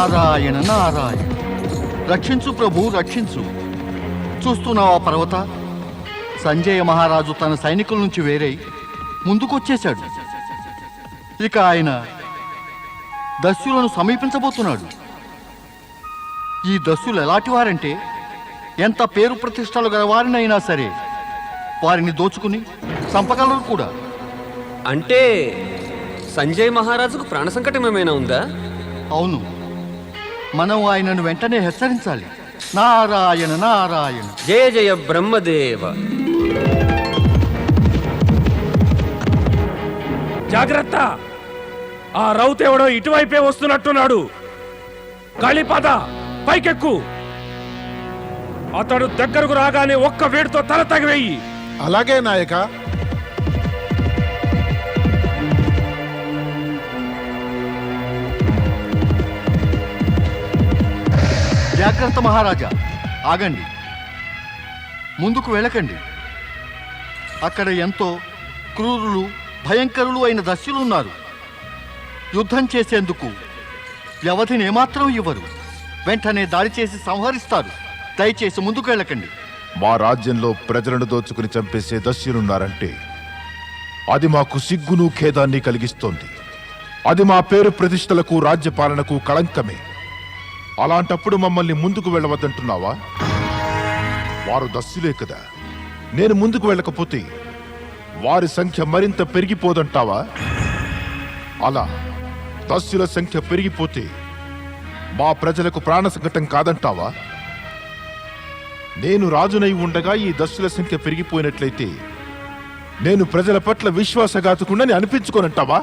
నారాయణ నారాయణ. రక్షించు ప్రభు, రక్షించు. చూస్తున్నావా పర్వత, సంజయ మహారాజు తన సైనికుల నుంచి వేరై ముందుకొచ్చేశాడు. ఇక ఆయన దస్యులను సమీపించబోతున్నాడు. ఈ దస్యులు ఎలాంటి వారంటే ఎంత పేరు ప్రతిష్టలు గల వారినైనా సరే వారిని దోచుకుని చంపగలరు కూడా. అంటే సంజయ్ మహారాజుకు ప్రాణ సంకటం ఏమైనా ఉందా? అవును, మనం ఆయనను వెంటనే హెచ్చరించాలి. నారాయణ నారాయణ. జయ జయ బ్రహ్మదేవ. జాగ్రత్త, ఆ రౌతేవడో ఇటువైపే వస్తున్నట్టున్నాడు. కాళీపాద, పైకెక్కు. అతడు దగ్గరకు రాగానే ఒక్క వేడితో తల తగివేయి. అలాగే నాయక. జాగ్రత్త మహారాజా, ఆగండి, ముందుకు వెళ్ళకండి. అక్కడ ఎంతో క్రూరులు, భయంకరులు అయిన దస్యులు ఉన్నారు. యుద్ధం చేసేందుకు వ్యవధిని ఏమాత్రం ఇవ్వరు. వెంటనే దాడి చేసి సంహరిస్తారు. దయచేసి ముందుకు వెళ్ళకండి. మా రాజ్యంలో ప్రజలను దోచుకుని చంపేసే దస్యులున్నారంటే అది మాకు సిగ్గును ఖేదాన్ని కలిగిస్తోంది. అది మా పేరు ప్రతిష్టలకు, రాజ్యపాలనకు కళంకమే. అలాంటప్పుడు మమ్మల్ని ముందుకు వెళ్ళవద్దంటున్నావా? వారు దస్యులే కదా. నేను ముందుకు వెళ్ళకపోతే వారి సంఖ్య మరింత పెరిగిపోదంటావా? అలా దస్యుల సంఖ్య పెరిగిపోతే మా ప్రజలకు ప్రాణ సంకటం కాదంటావా? నేను రాజునై ఉండగా ఈ దస్యుల సంఖ్య పెరిగిపోయినట్లయితే నేను ప్రజల పట్ల విశ్వాసఘాతకుండని అనిపించుకోనంటావా?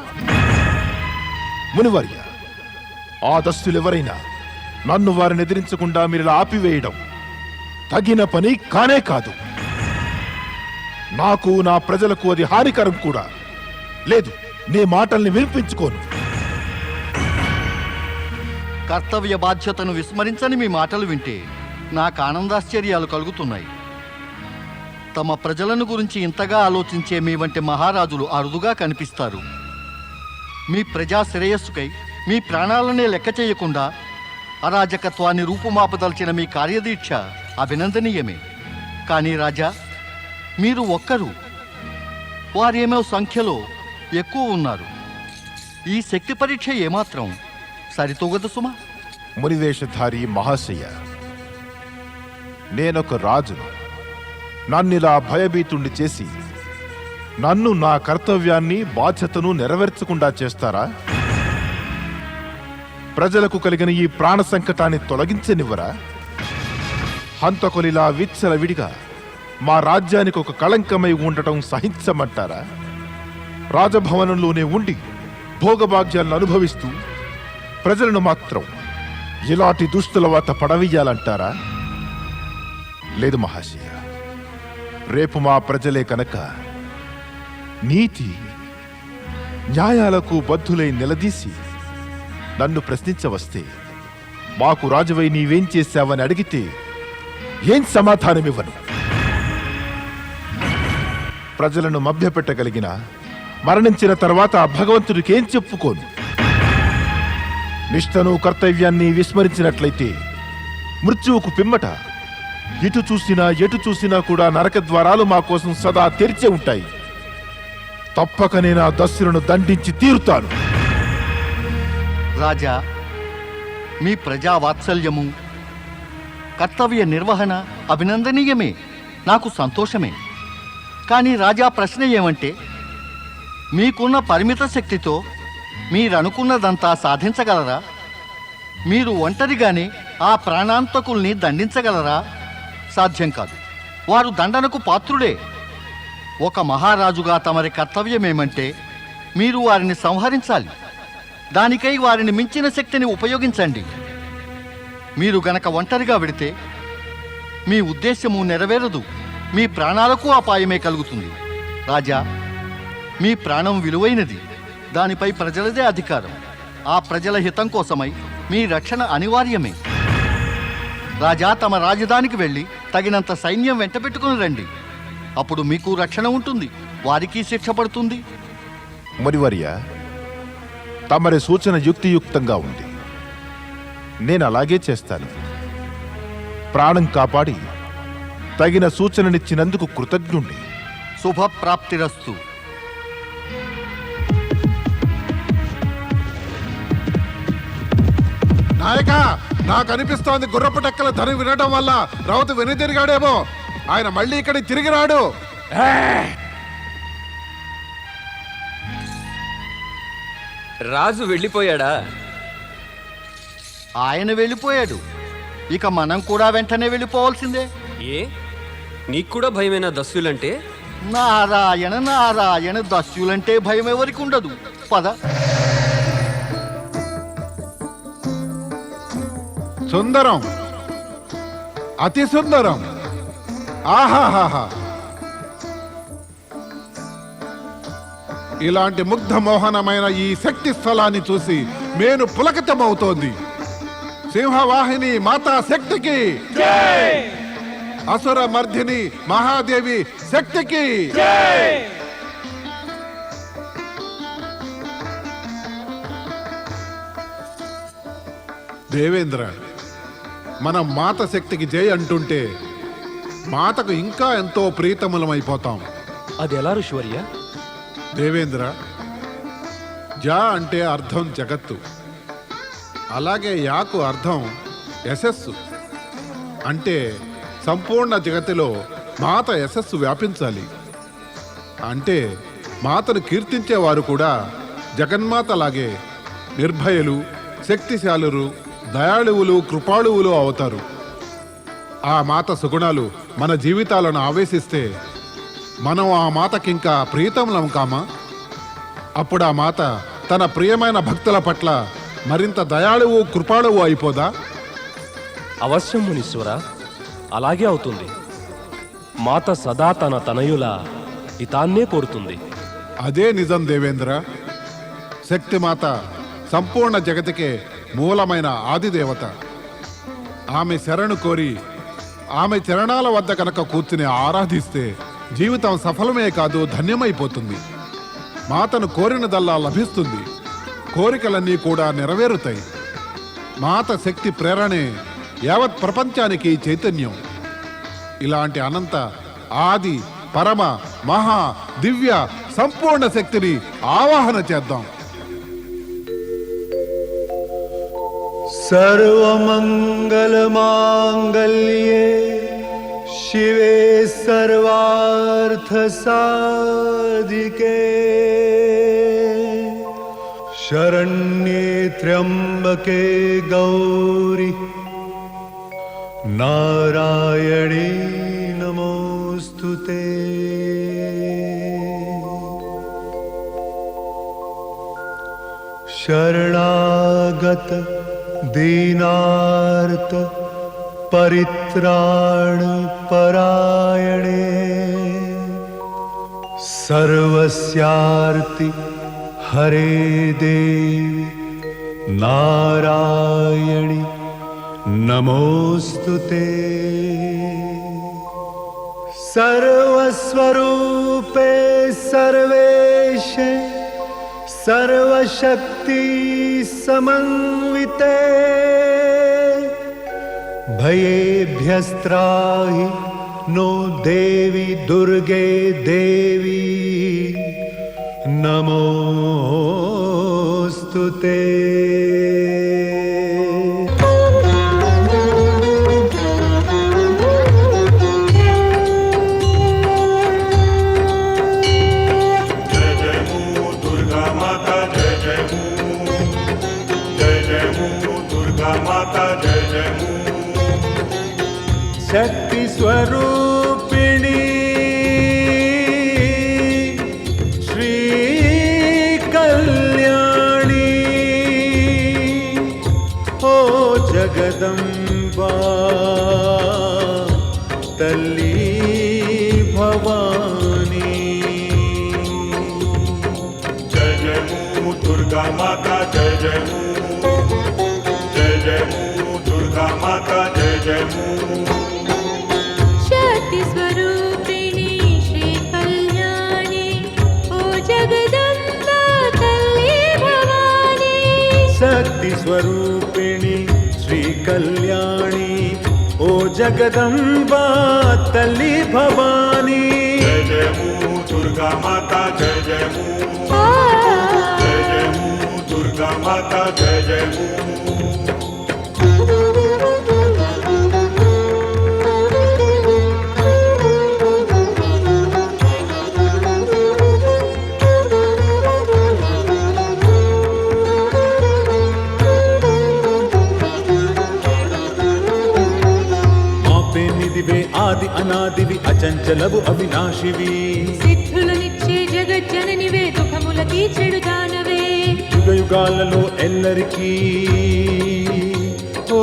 మునివర్య, ఆ దస్యులెవరైనా నన్ను వారిని ఎదిరించకుండా మీరు ఆపివేయడం తగిన పని కానే కాదు. నాకు, నా ప్రజలకు అది హానికరం కూడా. లేదు, నీ మాటల్ని వినిపించుకోను. కర్తవ్య బాధ్యతను విస్మరించని మీ మాటలు వింటే నాకు ఆనందాశ్చర్యాలు కలుగుతున్నాయి. తమ ప్రజలను గురించి ఇంతగా ఆలోచించే మీ వంటి మహారాజులు అరుదుగా కనిపిస్తారు. మీ ప్రజా శ్రేయస్సుకై మీ ప్రాణాలనే లెక్క చేయకుండా అరాజకత్వాన్ని రూపుమాపదల్చిన మీ కార్యదీక్ష అభినందనీయమే. కానీ రాజా, మీరు ఒక్కరు, వారేమో సంఖ్యలో ఎక్కువ ఉన్నారు. ఈ శక్తి పరీక్ష ఏమాత్రం సరితూగదు సుమా. మునివేషధారి మహాశయ, నేనొక రాజును. నన్నిలా భయభీతుణ్ణి చేసి నన్ను, నా కర్తవ్యాన్ని, బాధ్యతను నెరవేర్చకుండా చేస్తారా? ప్రజలకు కలిగిన ఈ ప్రాణ సంకటాన్ని తొలగించనివ్వరా? హంతకులిలా విచ్చలవిడిగా మా రాజ్యానికి ఒక కళంకమై ఉండటం సహించమంటారా? రాజభవనంలోనే ఉండి భోగభాగ్యాలను అనుభవిస్తూ ప్రజలను మాత్రం ఇలాంటి దుస్తుల వాత పడవేయాలంటారా? లేదు మహాశయ, రేపు మా ప్రజలే కనుక నీతి న్యాయాలకు బద్ధులై నిలదీసి నన్ను ప్రశ్నించవస్తే, మాకు రాజువై నీవేం చేశావని అడిగితే ఏం సమాధానమివ్వను? ప్రజలను మభ్యపెట్టగలిగిన మరణించిన తర్వాత ఆ భగవంతుడికి ఏం చెప్పుకోను? నిష్ఠను, కర్తవ్యాన్ని విస్మరించినట్లయితే మృత్యువుకు పిమ్మట ఇటు చూసినా ఎటు చూసినా కూడా నరక ద్వారాలు మా కోసం సదా తెరిచే ఉంటాయి. తప్పక నేను ఆ దస్యులను దండించి తీరుతాను. రాజా, మీ ప్రజా వాత్సల్యము, కర్తవ్య నిర్వహణ అభినందనీయమే, నాకు సంతోషమే. కానీ రాజా, ప్రశ్న ఏమంటే, మీకున్న పరిమిత శక్తితో మీరనుకున్నదంతా సాధించగలరా? మీరు ఒంటరిగానే ఆ ప్రాణాంతకుల్ని దండించగలరా? సాధ్యం కాదు. వారు దండనకు పాత్రులే. ఒక మహారాజుగా తమరి కర్తవ్యమేమంటే మీరు వారిని సంహరించాలి. దానికై వారిని మించిన శక్తిని ఉపయోగించండి. మీరు గనక ఒంటరిగా వెడితే మీ ఉద్దేశము నెరవేరదు. మీ ప్రాణాలకు అపాయమే కలుగుతుంది. రాజా, మీ ప్రాణం విలువైనది. దానిపై ప్రజలదే అధికారం. ఆ ప్రజల హితం కోసమై మీ రక్షణ అనివార్యమే. రాజా, తమ రాజధానికి వెళ్ళి తగినంత సైన్యం వెంటబెట్టుకుని రండి. అప్పుడు మీకు రక్షణ ఉంటుంది, వారికి శిక్ష పడుతుంది. మునివర్య, తమరి సూచన యుక్తియుక్తంగా ఉంది. నేను అలాగే చేస్తాను. ప్రాణం కాపాడి తగిన సూచననిచ్చినందుకు కృతజ్ఞుణ్ణి. శుభప్రాప్తిరస్తు. నాయక, నాకు అనిపిస్తోంది గుర్రపు టెక్కల ధని వినడం వల్ల రౌతు వెనుదిరిగాడేమో. ఆయన మళ్ళీ ఇక్కడికి తిరిగి రాడు. రాజు వెళ్ళిపోయాడా? ఆయన వెళ్ళిపోయాడు. ఇక మనం కూడా వెంటనే వెళ్ళిపోవాల్సిందే. ఏ నీకు కూడా భయమేనా దస్యులంటే? నారాయణ నారాయణ, దస్యులంటే భయం ఎవరికి ఉండదు. పద. సుందరం, అతి సుందరం. ఆహాహాహా, ఇలాంటి ముగ్ధ మోహనమైన ఈ శక్తి స్థలాన్ని చూసి మేను పులకితమవుతోంది. సింహవాహిని మాతా శక్తికి, అసుర మర్దిని మహాదేవి శక్తికి. దేవేంద్ర, మనం మాత శక్తికి జై అంటుంటే మాతకు ఇంకా ఎంతో ప్రీతములమైపోతాం. అది ఎలా ఋషివర్య? దేవేంద్ర, జా అంటే అర్థం జగత్తు, అలాగే యాకు అర్థం యశస్సు. అంటే సంపూర్ణ జగతిలో మాత యశస్సు వ్యాపించాలి. అంటే మాతను కీర్తించేవారు కూడా జగన్మాతలాగే నిర్భయులు, శక్తిశాలురు, దయాళువులు, కృపాళువులు అవుతారు. ఆ మాత సుగుణాలు మన జీవితాలను ఆవేశిస్తే మనం ఆ మాతకింకా ప్రీతములం కామా? అప్పుడు ఆ మాత తన ప్రియమైన భక్తుల పట్ల మరింత దయాళువు, కృపాళువు అయిపోదా? అవశ్యం మునీశ్వర, అలాగే అవుతుంది. మాత సదా తన తనయుల హితాన్నే కోరుతుంది. అదే నిజం దేవేంద్ర. శక్తిమాత సంపూర్ణ జగతికే మూలమైన ఆదిదేవత. ఆమె శరణు కోరి ఆమె చరణాల వద్ద కనుక కూర్చుని ఆరాధిస్తే జీవితం సఫలమే కాదు, ధన్యమైపోతుంది. మాతను కోరినదల్లా లభిస్తుంది. కోరికలన్నీ కూడా నెరవేరుతాయి. మాత శక్తి ప్రేరణే యావత్ ప్రపంచానికి చైతన్యం. ఇలాంటి అనంత, ఆది, పరమ, మహా, దివ్య, సంపూర్ణ శక్తిని ఆవాహన చేద్దాం. सर्वमङ्गलमाङ्गल्ये शिवे सर्वार्थसाधिके शरण्ये त्र्यम्बके गौरि नारायणे नमोऽस्तुते। शरणागत दीनार्त परित्राण परायणे सर्वस्यार्ति हरे देवी नारायणि नमोस्तुते। सर्वस्वरूपे सर्वेशे सर्वशक्ति समन्विते भयेभ्यस्त्राहि नो देवी दुर्गे देवी नमोस्तुते। शक्ति स्वरूपिणी श्री कल्याणी ओ जगदम्बा तल्ली भवानी। जय जय मू दुर्गा माता जय जय मू, जय जय मू दुर्गा माता जय जय मू। शक्ति स्वरूपिणी श्री कल्याणी ओ जगदम्बा तल्ली भवानी। शक्ति स्वरूपिणी श्री కళ్యాణి ఓ జగదంబా తల్లి భవానీ జయ జయము దుర్గా మాత జయ జయము జయ జయము దుర్గా మాత జయ జయము నిదివే ఆది అనాదివి అచంచలవు అవినాశివి సిద్ధులనిచ్చే జగజ్జననివే దుఃఖముల తీర్చెడు దానవే యుగ యుగాలలో ఎల్లరికీ ఓ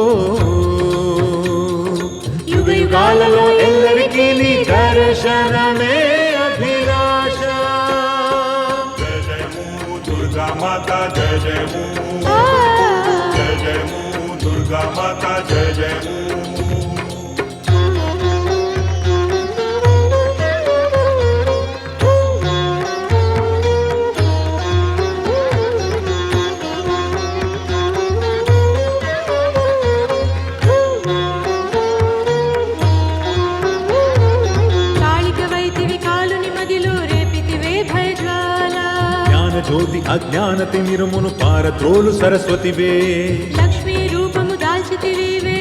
యుగ యుగాలలో ఎల్లరికీ నీ దర్శనమే అభిలాష జయ జయము దుర్గా మాత జయ జయము జయ జయము దుర్గా మాత జయ జయము జ్యోతి అజ్ఞాన తిమిరమును పారద్రోలు సరస్వతివే లక్ష్మీ రూపము దాల్చితివే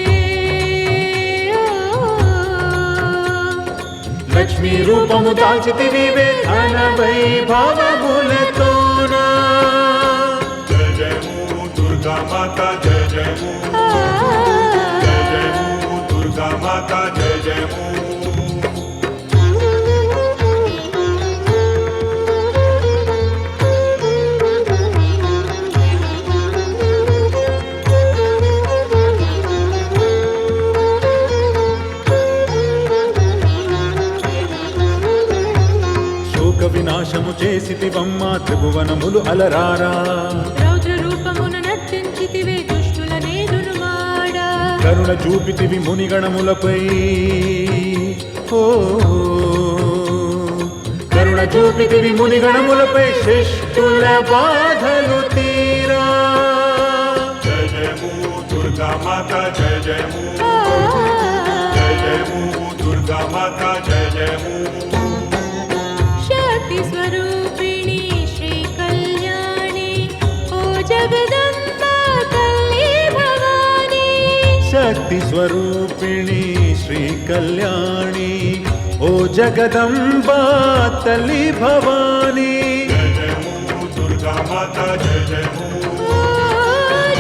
లక్ష్మీ రూపము దాల్చితివే ధన వైభవములతోనా జయ జయము దుర్గా మాత జయ జయము జయ జయము దుర్గా మాత జయ జయము వినాశము చేసితివమ్మ త్రిభువనములు అలరారా రౌద్ర రూపమున నర్తించితివే దుష్టులనే దుర్మాడా కరుణ చూపితివి మునిగణములపై ఓ కరుణ చూపితివి మునిగణములపై శిష్టుల బాధలు తీరా జయ జయము దుర్గా మాత జయ జయము జయ జయము దుర్గా మాత జయ జయము स्वरूपिणी श्री कल्याणी ओ जगदम्बा तल्ली भवानी शक्ति स्वरूपिणी श्री कल्याणी ओ जगदम्बा तल्ली भवानी जय जयमु दुर्गा माता जय जयमु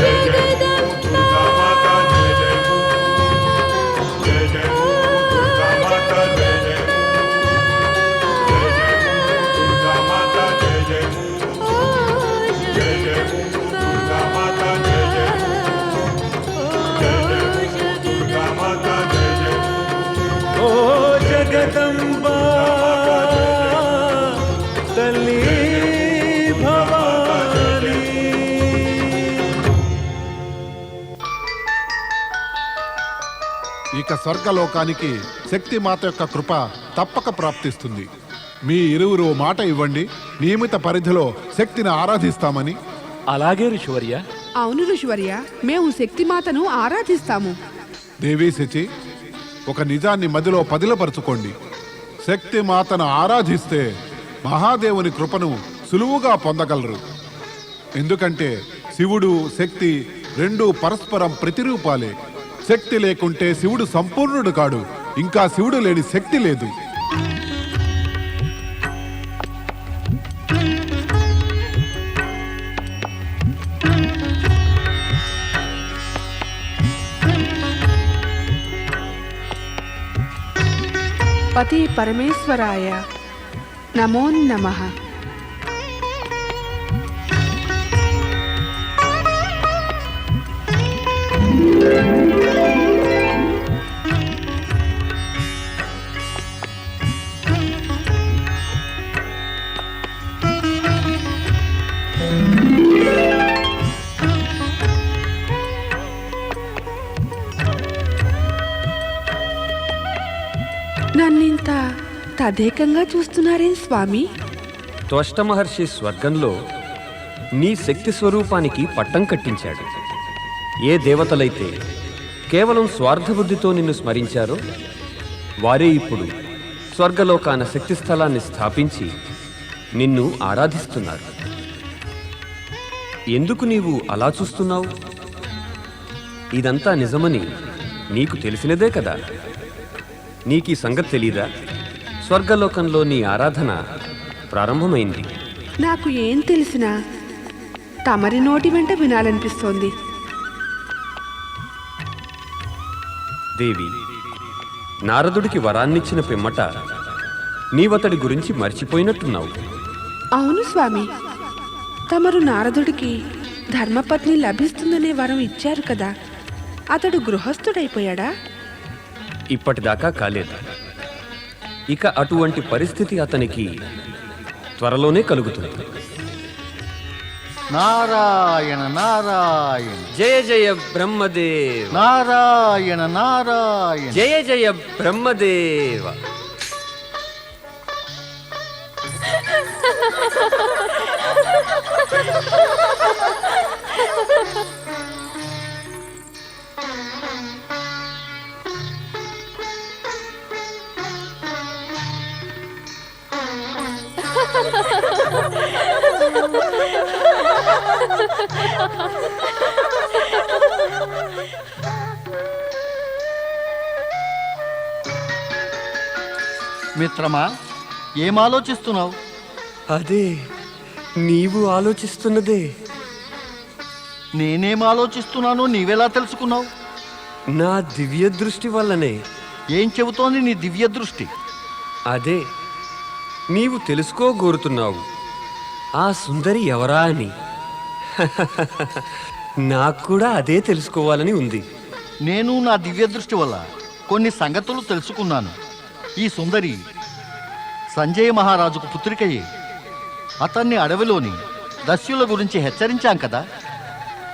जय जयमु दुर्गा माता जय जयमु जय जयमु दुर्गा माता जय जयमु जगदम्बा तल्ली भवानी ఇక స్వర్గలోకానికి శక్తి మాత యొక్క కృప తప్పక ప్రాప్తిస్తుంది. మీ ఇరువురు మాట ఇవ్వండి, నియమిత పరిధిలో శక్తిని ఆరాధిస్తామని. అలాగే ఋషివర్య. అవును ఋషివర్య, మేము శక్తిమాతను ఆరాధిస్తాము. దేవీ శచి, ఒక నిజాన్ని మదిలో పదిలపరుచుకోండి. శక్తి మాతను ఆరాధిస్తే మహాదేవుని కృపను సులువుగా పొందగలరు. ఎందుకంటే శివుడు శక్తి రెండూ పరస్పరం ప్రతిరూపాలే. శక్తి లేకుంటే శివుడు సంపూర్ణుడు కాడు, ఇంకా శివుడు లేని శక్తి లేదు. పతి పరమేశ్వరాయ నమో నమః. నన్నింత తదేకంగా చూస్తున్నారేం స్వామి? త్వష్ట మహర్షి స్వర్గంలో నీ శక్తి స్వరూపానికి పట్టం కట్టించాడు. ఏ దేవతలైతే కేవలం స్వార్థబుద్ధితో నిన్ను స్మరించారో వారే ఇప్పుడు స్వర్గలోకాన శక్తి స్థలాన్ని స్థాపించి నిన్ను ఆరాధిస్తున్నారు. ఎందుకు నీవు అలా చూస్తున్నావు? ఇదంతా నిజమని నీకు తెలిసినదే కదా. నీకీ సంగతి తెలీదా? స్వర్గలోకంలో నీ ఆరాధన ప్రారంభమైంది. నాకు ఏం తెలిసినా తమరి నోటి వెంట వినాలనిపిస్తోంది. దేవి, నారదుడికి వరాన్నిచ్చిన పిమ్మట నీవతడి గురించి మర్చిపోయినట్టున్నావు. అవును స్వామి, తమరు నారదుడికి ధర్మపత్ని లభిస్తుందనే వరం ఇచ్చారు కదా. అతడు గృహస్థుడైపోయాడా? ఇప్పటిదాకా కాలేదు. ఇక అటువంటి పరిస్థితి అతనికి త్వరలోనే కలుగుతుంది. నారాయణ నారాయణ జయ జయ బ్రహ్మదేవ, నారాయణ నారాయణ. జయ జయ బ్రహ్మదేవ. మిత్రమా, ఏం ఆలోచిస్తున్నావు? అదే నీవు ఆలోచిస్తున్నదే. నేనేం ఆలోచిస్తున్నానో నీవెలా తెలుసుకున్నావు? నా దివ్య దృష్టి వల్లనే. ఏం చెబుతోంది నీ దివ్య దృష్టి? అదే నీవు తెలుసుకోగోరుతున్నావు, ఆ సుందరి ఎవరా అని. నాకు కూడా అదే తెలుసుకోవాలని ఉంది. నేను నా దివ్య దృష్టి వల్ల కొన్ని సంగతులు తెలుసుకున్నాను. ఈ సుందరి సంజయ మహారాజుకు పుత్రికయే. అతన్ని అడవిలోని దస్యుల గురించి హెచ్చరించాం కదా.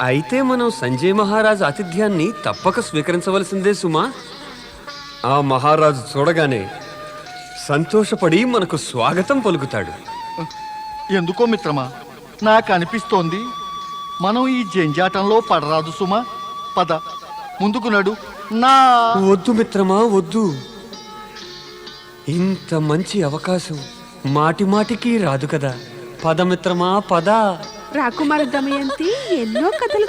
అయితే మనం సంజయ్ మహారాజు ఆతిథ్యాన్ని తప్పక స్వీకరించవలసిందే సుమా. ఆ మహారాజు చూడగానే సంతోషపడి మనకు స్వాగతం పలుకుతాడు. ఎందుకో మిత్రమా, నాకు అనిపిస్తోంది మనం ఈ జంజాటంలో పడరాదు సుమా. పద ముందుకు నడు. నా వద్దు మిత్రమా, వద్దు. ఇంత మంచి అవకాశం మాటి మాటికి రాదు కదా. పద మిత్రమా, పద. రాకుమార దమయంతి ఎన్నో కథలు